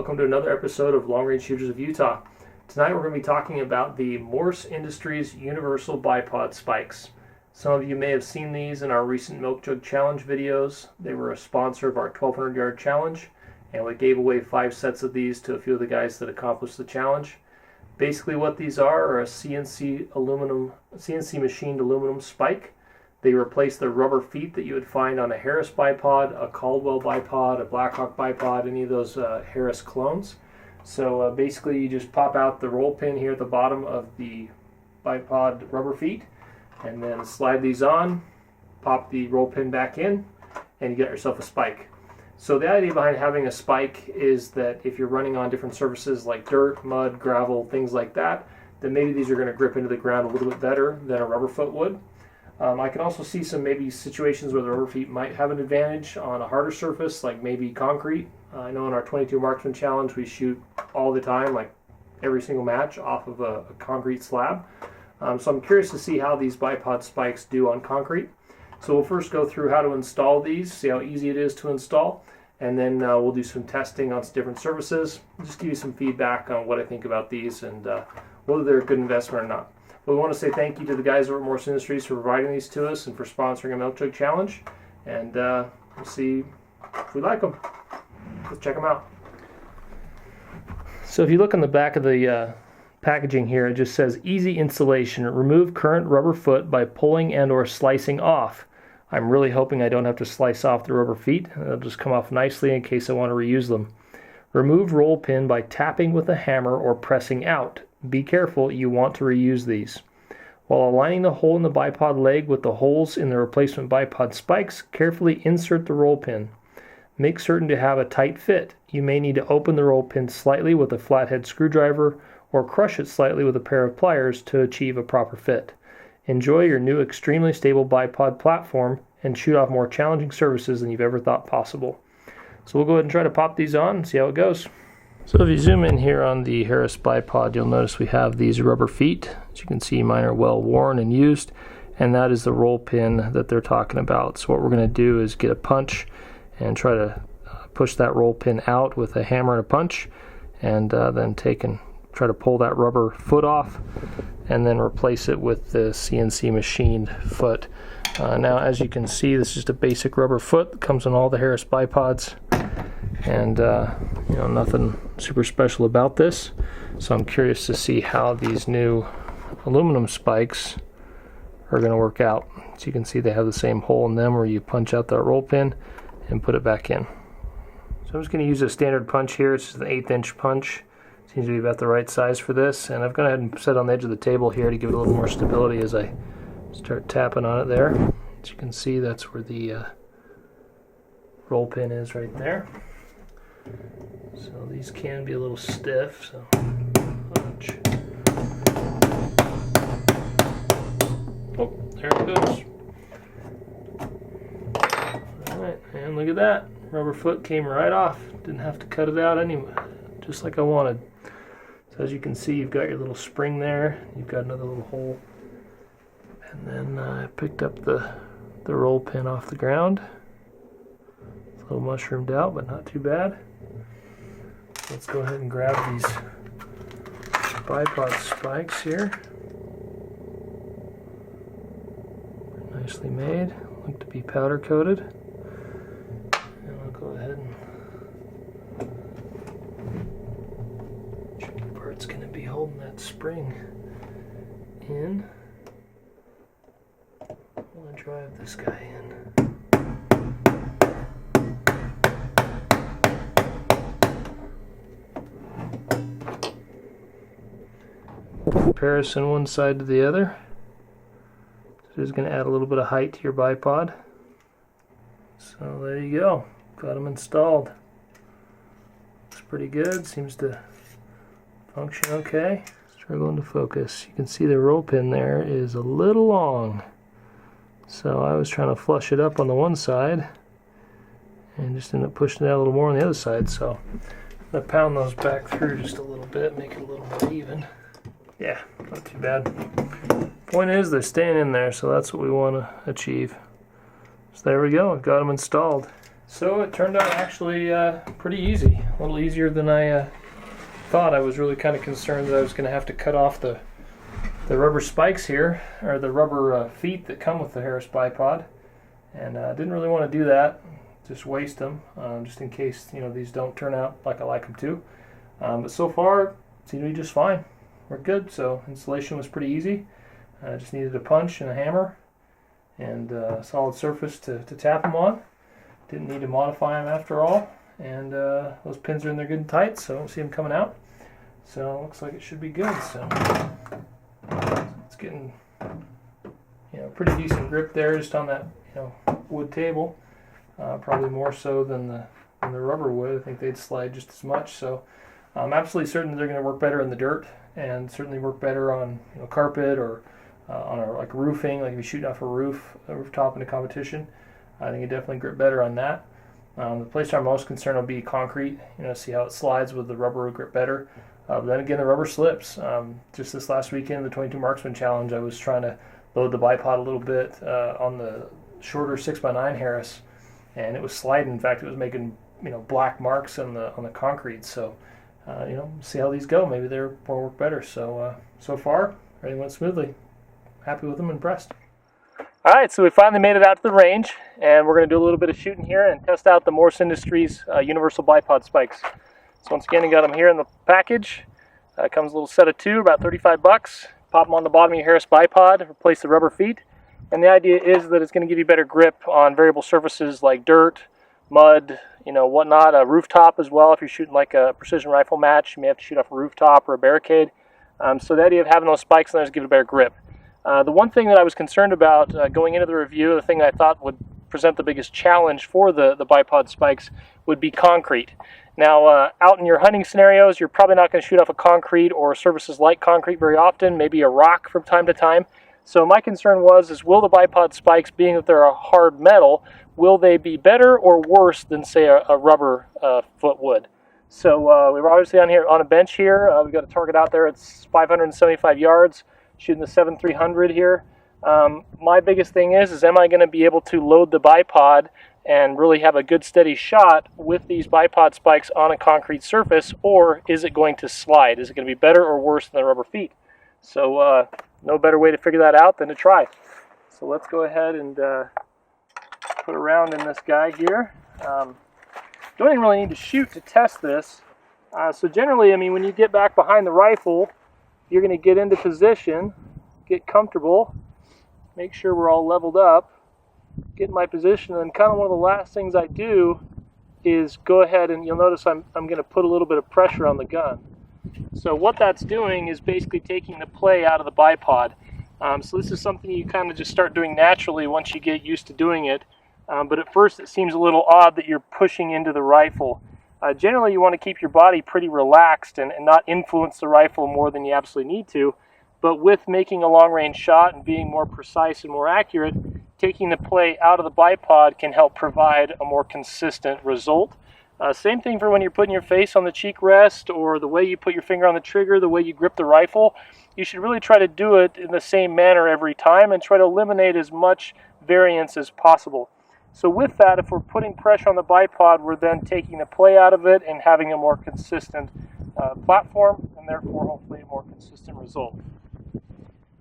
welcome to another episode of Long Range Shooters of Utah. Tonight we're going to be talking about the Morse Industries Universal Bipod Spikes. Some of you may have seen these in our recent Milk Jug Challenge videos. They were a sponsor of our 1200 yard challenge, and we gave away 5 sets of these to a few of the guys that accomplished the challenge. Basically what these are a CNC machined aluminum spike. They replace the rubber feet that you would find on a Harris Bipod, a Caldwell Bipod, a Blackhawk Bipod, any of those Harris clones. So basically you just pop out the roll pin here at the bottom of the bipod rubber feet and then slide these on, pop the roll pin back in, and you get yourself a spike. So the idea behind having a spike is that if you're running on different surfaces like dirt, mud, gravel, things like that, then maybe these are going to grip into the ground a little bit better than a rubber foot would. I can also see some maybe situations where the rubber feet might have an advantage on a harder surface, like maybe concrete. I know in our 22 Marksman Challenge we shoot all the time, like every single match, off of a concrete slab. So I'm curious to see how these bipod spikes do on concrete. So we'll first go through how to install these, see how easy it is to install, and then we'll do some testing on some different surfaces. Just give you some feedback on what I think about these and whether they're a good investment or not. We want to say thank you to the guys over at Morse Industries for providing these to us and for sponsoring a Milk Jug Challenge. And we'll see if we like them. Let's check them out. So if you look on the back of the packaging here, it just says easy installation. Remove current rubber foot by pulling and or slicing off. I'm really hoping I don't have to slice off the rubber feet. They'll just come off nicely in case I want to reuse them. Remove roll pin by tapping with a hammer or pressing out. Be careful, you want to reuse these. While aligning the hole in the bipod leg with the holes in the replacement bipod spikes, carefully insert the roll pin. Make certain to have a tight fit. You may need to open the roll pin slightly with a flathead screwdriver or crush it slightly with a pair of pliers to achieve a proper fit. Enjoy your new extremely stable bipod platform and shoot off more challenging surfaces than you've ever thought possible. So we'll go ahead and try to pop these on and see how it goes. So if you zoom in here on the Harris Bipod, you'll notice we have these rubber feet. As you can see, mine are well worn and used, and that is the roll pin that they're talking about. So what we're going to do is get a punch and try to push that roll pin out with a hammer and a punch, and then take and try to pull that rubber foot off and then replace it with the CNC machined foot. Now as you can see, this is just a basic rubber foot that comes on all the Harris Bipods, and nothing super special about this. So I'm curious to see how these new aluminum spikes are going to work out. So you can see they have the same hole in them where you punch out that roll pin and put it back in. So I'm just going to use a standard punch here. It's just an 1/8 inch punch. Seems to be about the right size for this, and I've gone ahead and set it on the edge of the table here to give it a little more stability as I start tapping on it there. As you can see, that's where the roll pin is right there. So these can be a little stiff, so punch. Oh, there it goes. Alright, and look at that. Rubber foot came right off. Didn't have to cut it out anyway, just like I wanted. So as you can see, you've got your little spring there. You've got another little hole. And then I picked up the roll pin off the ground. It's a little mushroomed out, but not too bad. Let's go ahead and grab these bipod spikes here. Nicely made. Look to be powder coated. And I'll go ahead and tricky part's going to be holding that spring in. I'm going to drive this guy in. Comparison one side to the other. So this is going to add a little bit of height to your bipod. So there you go. Got them installed. Looks pretty good. Seems to function okay. Struggling to focus. You can see the roll pin there is a little long. So I was trying to flush it up on the one side and just ended up pushing it out a little more on the other side. So I'm going to pound those back through just a little bit, make it a little more even. Yeah, not too bad. Point is, they're staying in there, so that's what we want to achieve. So there we go, I've got them installed. So it turned out actually pretty easy, a little easier than I thought. I was really kind of concerned that I was going to have to cut off the rubber spikes here, or the rubber feet that come with the Harris Bipod, and I didn't really want to do that, just waste them, just in case these don't turn out like I like them to. But so far, it seemed to be just fine. We're good. So installation was pretty easy. I just needed a punch and a hammer and a solid surface to tap them on. Didn't need to modify them after all, and those pins are in there good and tight, so I don't see them coming out. So it looks like it should be good. So it's getting pretty decent grip there, just on that wood table. Probably more so than the rubber would. I think they'd slide just as much. So I'm absolutely certain that they're going to work better in the dirt, and certainly work better on carpet or on like roofing, like if you're shooting off a rooftop in a competition. I think it definitely grip better on that. The place I'm most concerned will be concrete. See how it slides with the rubber grip better. But then again, the rubber slips. Just this last weekend, the 22 Marksman Challenge, I was trying to load the bipod a little bit on the shorter 6x9 Harris, and it was sliding. In fact, it was making black marks on the concrete. So see how these go. Maybe they'll work better. So so far, everything went smoothly. Happy with them, impressed. All right, so we finally made it out to the range, and we're going to do a little bit of shooting here and test out the Morse Industries universal bipod spikes. So once again, you got them here in the package. Comes a little set of 2, about 35 bucks. Pop them on the bottom of your Harris Bipod, replace the rubber feet. And the idea is that it's going to give you better grip on variable surfaces like dirt, mud, whatnot, a rooftop as well. If you're shooting like a precision rifle match, you may have to shoot off a rooftop or a barricade. So the idea of having those spikes in there is to give it a better grip. The one thing that I was concerned about going into the review, the thing I thought would present the biggest challenge for the bipod spikes would be concrete. Now, out in your hunting scenarios, you're probably not going to shoot off a concrete or surfaces like concrete very often, maybe a rock from time to time. So my concern was, will the bipod spikes, being that they're a hard metal, will they be better or worse than, say, a rubber foot would? So we were obviously on a bench here. We've got a target out there. It's 575 yards. Shooting the 7-300 here. My biggest thing is am I going to be able to load the bipod and really have a good steady shot with these bipod spikes on a concrete surface, or is it going to slide? Is it going to be better or worse than the rubber feet? So no better way to figure that out than to try. So let's go ahead and put a round in this guy here. Don't even really need to shoot to test this. So generally, when you get back behind the rifle, you're going to get into position, get comfortable, make sure we're all leveled up, get in my position, and then kind of one of the last things I do is go ahead and you'll notice I'm going to put a little bit of pressure on the gun. So what that's doing is basically taking the play out of the bipod. So this is something you kind of just start doing naturally once you get used to doing it. But at first it seems a little odd that you're pushing into the rifle. Generally, you want to keep your body pretty relaxed and not influence the rifle more than you absolutely need to. But with making a long-range shot and being more precise and more accurate, taking the play out of the bipod can help provide a more consistent result. Same thing for when you're putting your face on the cheek rest, or the way you put your finger on the trigger, the way you grip the rifle. You should really try to do it in the same manner every time and try to eliminate as much variance as possible. So with that, if we're putting pressure on the bipod, we're then taking the play out of it and having a more consistent platform, and therefore hopefully a more consistent result.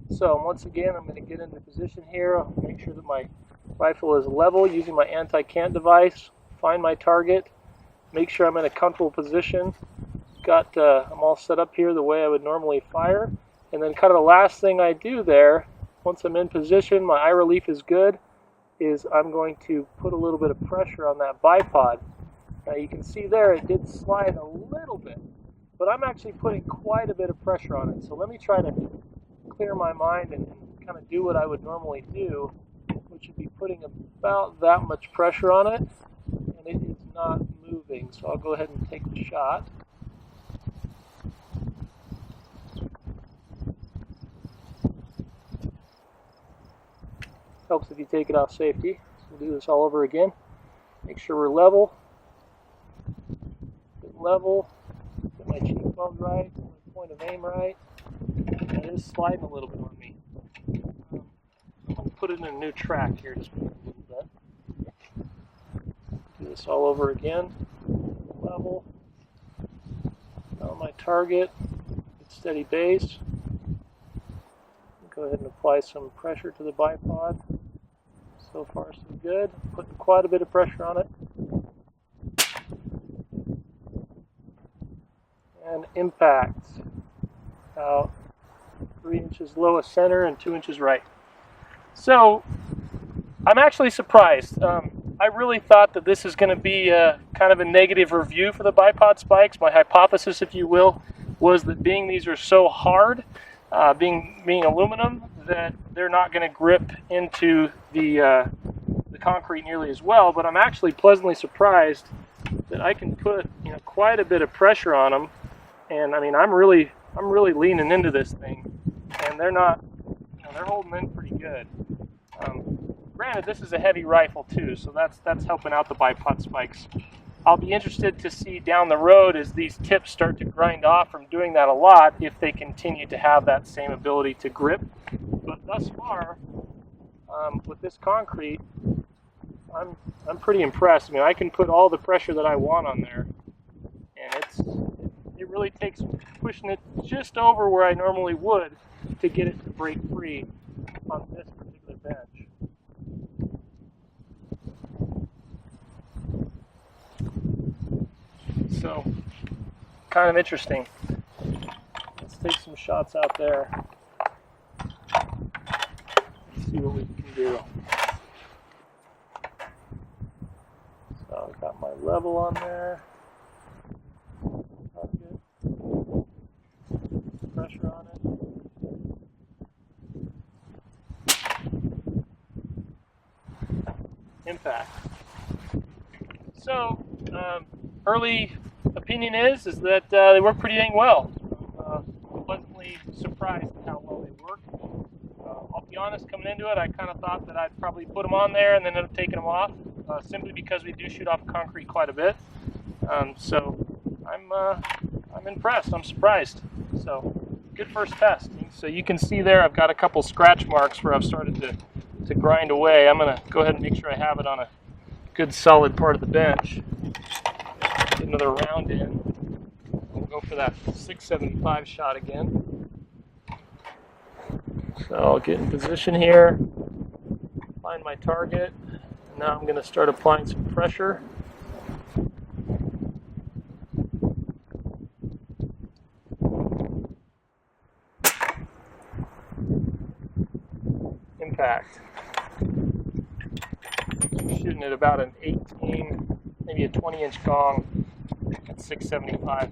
So once again, I'm going to get into position here. I'll make sure that my rifle is level using my anti-cant device. Find my target. Make sure I'm in a comfortable position. I'm all set up here the way I would normally fire. And then kind of the last thing I do there, once I'm in position, my eye relief is good, is I'm going to put a little bit of pressure on that bipod. Now you can see there it did slide a little bit, but I'm actually putting quite a bit of pressure on it. So let me try to clear my mind and kind of do what I would normally do, which would be putting about that much pressure on it, and it is not moving. So I'll go ahead and take the shot. Helps if you take it off safety. So we'll do this all over again. Make sure we're level. Get level. Get my cheek bones right. Get my point of aim right. It is sliding a little bit on me. I'm going to put it in a new track here just a little bit. Do this all over again. Level. On my target. Good steady base. Go ahead and apply some pressure to the bipod. So far, so good. Putting quite a bit of pressure on it. And impact. About 3 inches low of center and 2 inches right. So, I'm actually surprised. I really thought that this is going to be kind of a negative review for the bipod spikes. My hypothesis, if you will, was that being these are so hard, being aluminum, that they're not going to grip into the concrete nearly as well. But I'm actually pleasantly surprised that I can put quite a bit of pressure on them, and I mean I'm really leaning into this thing, and they're not, they're holding in pretty good. Granted, this is a heavy rifle too, so that's helping out the bipod spikes. I'll be interested to see down the road as these tips start to grind off from doing that a lot, if they continue to have that same ability to grip. But thus far, with this concrete, I'm pretty impressed. I mean, I can put all the pressure that I want on there, and it really takes pushing it just over where I normally would to get it to break free on this particular bench. So, kind of interesting. Let's take some shots out there. Let's see what we can do. So I've got my level on there. Pressure on it. Impact. So, early opinion is that they work pretty dang well. Pleasantly surprised at how well they work. I'll be honest, coming into it, I kind of thought that I'd probably put them on there and then end up taking them off, simply because we do shoot off concrete quite a bit. So I'm impressed. I'm surprised. So good first test. So you can see there, I've got a couple scratch marks where I've started to grind away. I'm going to go ahead and make sure I have it on a good solid part of the bench. Get another round in. We'll go for that 675 shot again. So I'll get in position here, find my target. Now I'm going to start applying some pressure. Impact. Shooting at about an 18, maybe a 20-inch gong at 675.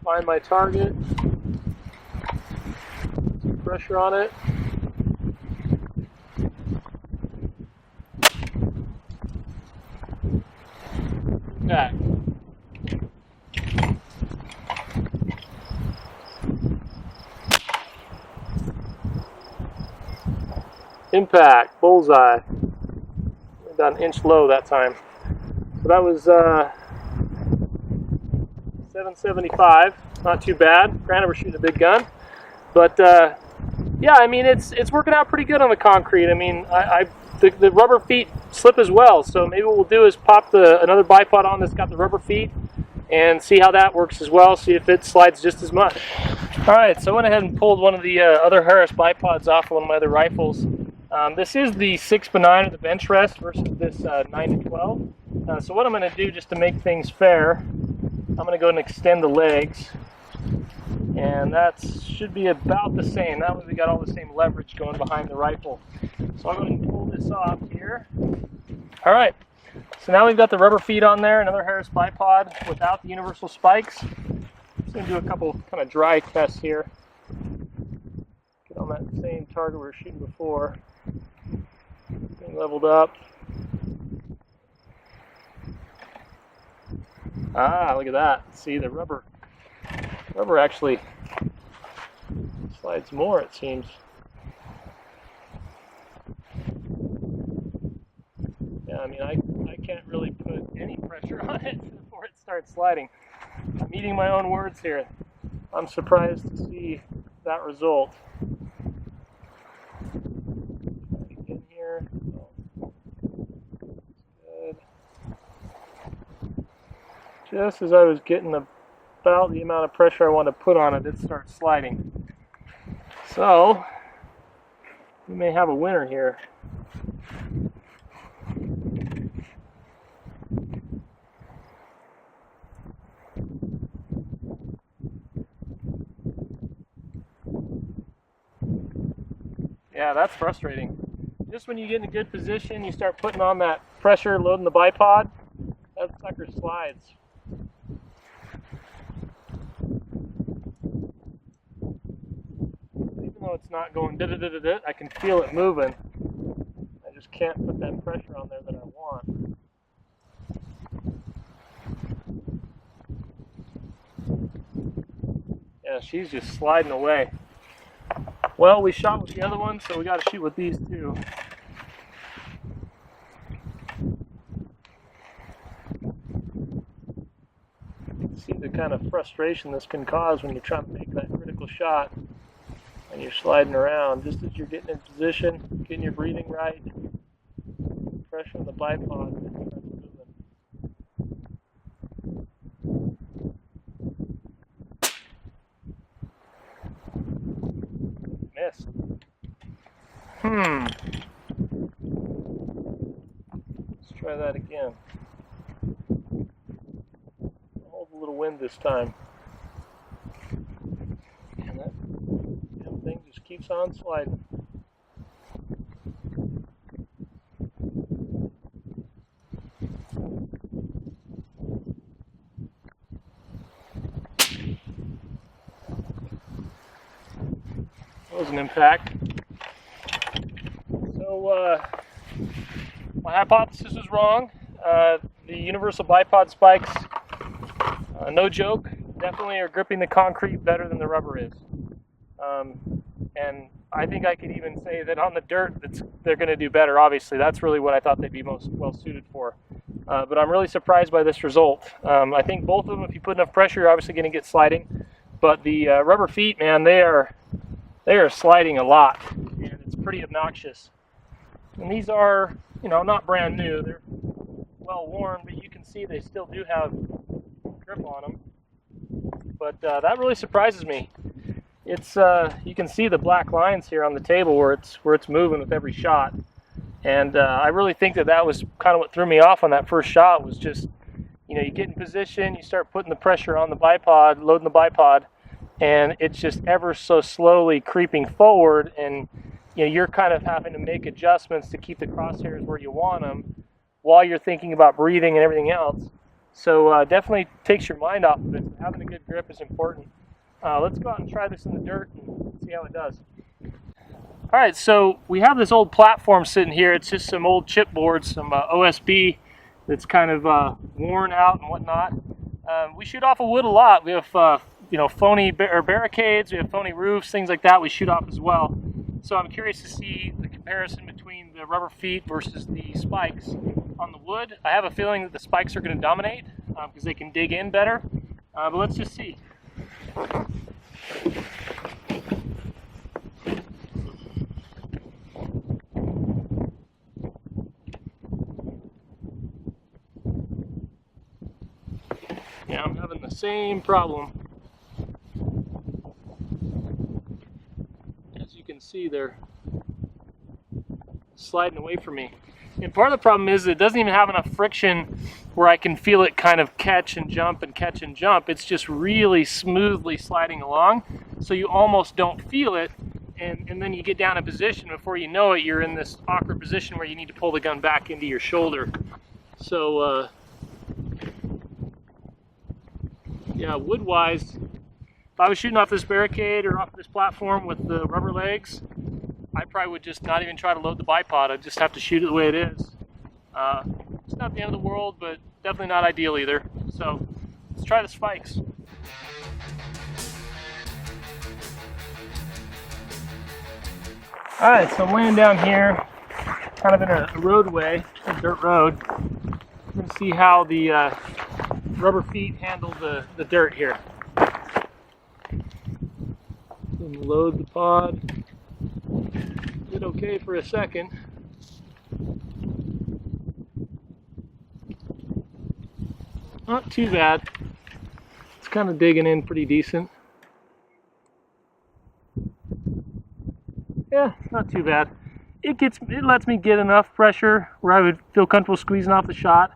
Find my target. Put pressure on it. Back. Impact. Bullseye. About an inch low that time. So that was 775. Not too bad. Granted, we're shooting a big gun, but yeah, I mean it's working out pretty good on the concrete. I mean, the rubber feet slip as well. So maybe what we'll do is pop another bipod on that's got the rubber feet and see how that works as well. See if it slides just as much. All right, so I went ahead and pulled one of the other Harris bipods off of one of my other rifles. This is the 6x9 of the Benchrest versus this 9-12. So what I'm going to do, just to make things fair, I'm going to go and extend the legs, and that should be about the same. That way we got all the same leverage going behind the rifle. So I'm going to pull this off here. All right, so now we've got the rubber feet on there, another Harris bipod without the universal spikes. I'm just going to do a couple kind of dry tests here. Get on that same target we were shooting before. Getting leveled up. Ah, look at that. See, the rubber actually slides more, it seems. Yeah, I mean, I can't really put any pressure on it before it starts sliding. I'm eating my own words here. I'm surprised to see that result. In here. Good. just as I was getting about the amount of pressure I wanted to put on it, it starts sliding. So, we may have a winner here. Yeah, that's frustrating. Just when you get in a good position, you start putting on that pressure, loading the bipod, that sucker slides. Even though it's not going da-da-da-da-da, I can feel it moving. I just can't put that pressure on there that I want. Yeah, she's just sliding away. Well, we shot with the other one, so we got to shoot with these too. You can see the kind of frustration this can cause when you're trying to make that critical shot and you're sliding around. Just as you're getting in position, getting your breathing right, pressure on the bipod. Missed. Let's try that again. Hold a little wind this time. And that damn thing just keeps on sliding. That was an impact. So my hypothesis was wrong. The universal bipod spikes, no joke, definitely are gripping the concrete better than the rubber is. And I think I could even say that on the dirt they're going to do better. Obviously, that's really what I thought they'd be most well suited for. But I'm really surprised by this result. I think both of them, if you put enough pressure, you're obviously going to get sliding. But the rubber feet, man, they are sliding a lot, and it's pretty obnoxious. And these are, not brand new. They're well worn, but you can see they still do have grip on them. But that really surprises me. It's you can see the black lines here on the table where it's moving with every shot, and I really think that was kind of what threw me off on that first shot. Was just, you get in position, you start putting the pressure on the bipod, loading the bipod, and it's just ever so slowly creeping forward, and you're kind of having to make adjustments to keep the crosshairs where you want them while you're thinking about breathing and everything else. So definitely takes your mind off of it. Having a good grip is important. Let's go out and try this in the dirt and see how it does. All right, so we have this old platform sitting here. It's just some old chipboard, some OSB that's kind of worn out and whatnot. We shoot off of wood a lot. We have phony barricades, we have phony roofs, things like that we shoot off as well. So I'm curious to see the comparison between the rubber feet versus the spikes on the wood. I have a feeling that the spikes are going to dominate because they can dig in better, but let's just see. Yeah, I'm having the same problem. As you can see, they're sliding away from me. And part of the problem is it doesn't even have enough friction where I can feel it kind of catch and jump and catch and jump. It's just really smoothly sliding along, so you almost don't feel it, and then you get down in position. Before you know it, you're in this awkward position where you need to pull the gun back into your shoulder. So yeah, wood-wise, if I was shooting off this barricade or off this platform with the rubber legs, I probably would just not even try to load the bipod. I'd just have to shoot it the way it is. It's not the end of the world, but definitely not ideal either. So let's try the spikes. All right, so I'm laying down here, kind of in a roadway, a dirt road. We're going to see how the rubber feet handle the dirt here. Load the pod. Did okay for a second. Not too bad. kind of digging in pretty decent. Yeah, not too bad. It lets me get enough pressure where I would feel comfortable squeezing off the shot,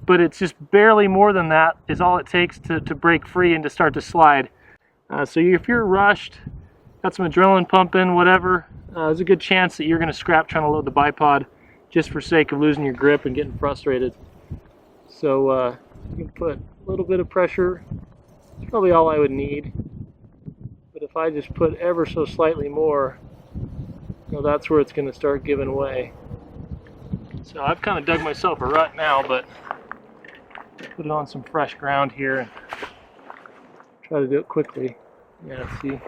but it's just barely more than that is all it takes to break free and to start to slide. So if you're rushed, got some adrenaline pumping, whatever, there's a good chance that you're going to scrap trying to load the bipod just for sake of losing your grip and getting frustrated. So you can put a little bit of pressure. It's probably all I would need. But if I just put ever so slightly more, well, that's where it's going to start giving way. So I've kind of dug myself a rut now, but put it on some fresh ground here and try to do it quickly. Yeah, see,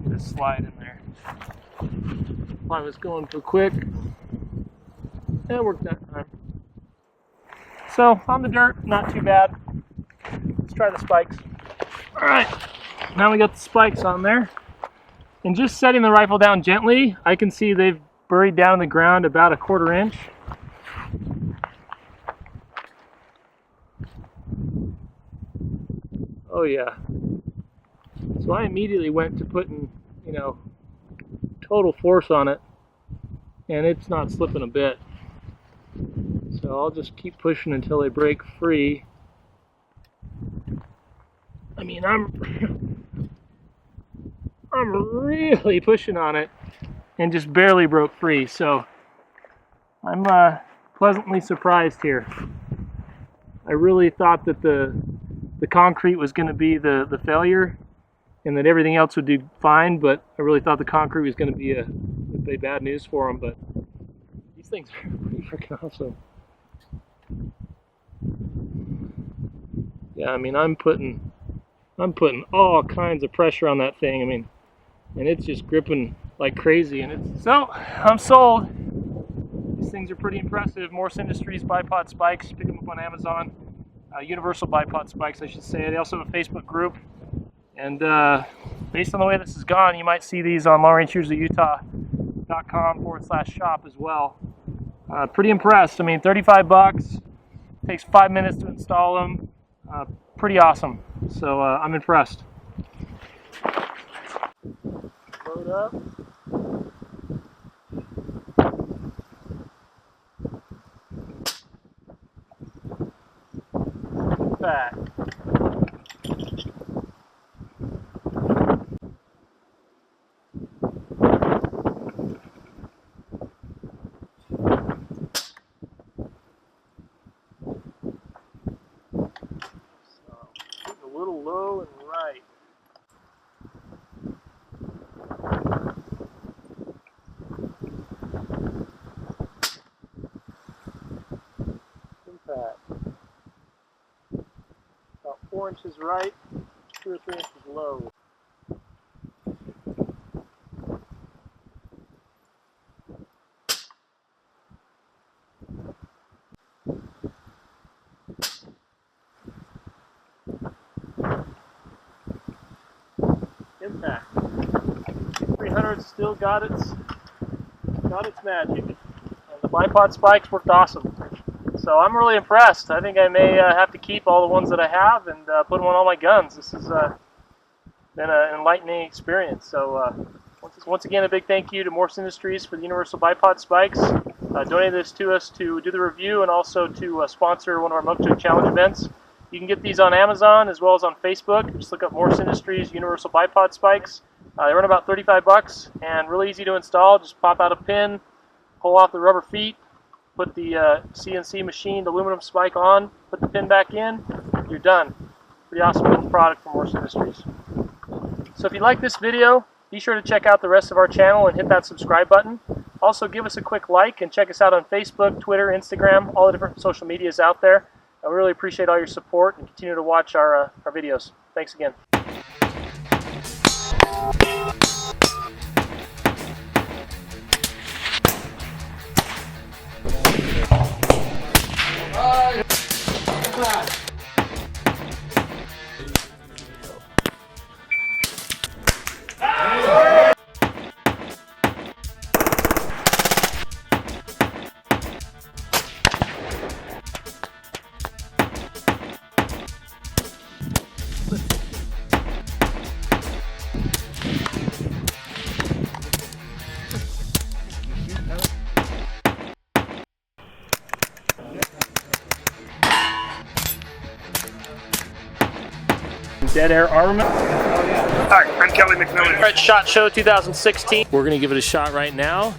just slide in there. If I was going for quick, that worked that time. So on the dirt, not too bad. Let's try the spikes. All right, now we got the spikes on there. And just setting the rifle down gently, I can see they've buried down in the ground about 1/4 inch. Oh yeah. So I immediately went to putting, total force on it, and it's not slipping a bit. So I'll just keep pushing until they break free. I mean, I'm really pushing on it and just barely broke free. So I'm pleasantly surprised here. I really thought that the concrete was going to be the failure and that everything else would do fine, but I really thought the concrete was going to be bad news for them. But these things are pretty freaking awesome. Yeah, I mean, I'm putting all kinds of pressure on that thing. I mean, and it's just gripping like crazy. And so I'm sold. These things are pretty impressive. Morse Industries bipod spikes. Pick them up on Amazon. Universal bipod spikes, I should say. They also have a Facebook group. And based on the way this has gone, you might see these on longrangehugersofutah.com/shop as well. Pretty impressed. I mean, $35. Takes 5 minutes to install them. Pretty awesome. So I'm impressed. Load up. Back. A little low and right. Impact. About 4 inches right, 2 or 3 inches low. Impact. 300 still got its magic. And the bipod spikes worked awesome. So I'm really impressed. I think I may have to keep all the ones that I have and put them on all my guns. This has been an enlightening experience. So once again, a big thank you to Morse Industries for the Universal Bipod Spikes. Donated this to us to do the review and also to sponsor one of our Milk Jug Challenge events. You can get these on Amazon as well as on Facebook. Just look up Morse Industries Universal Bipod Spikes. They run about $35 and really easy to install. Just pop out a pin, pull off the rubber feet, put the CNC machined aluminum spike on, put the pin back in, you're done. Pretty awesome looking product from Morse Industries. So if you like this video, be sure to check out the rest of our channel and hit that subscribe button. Also give us a quick like and check us out on Facebook, Twitter, Instagram, all the different social medias out there. I really appreciate all your support and continue to watch our videos. Thanks again. Dead Air Armament. Hi, I'm Kelly McMillan. All right, SHOT Show 2016. We're gonna give it a shot right now.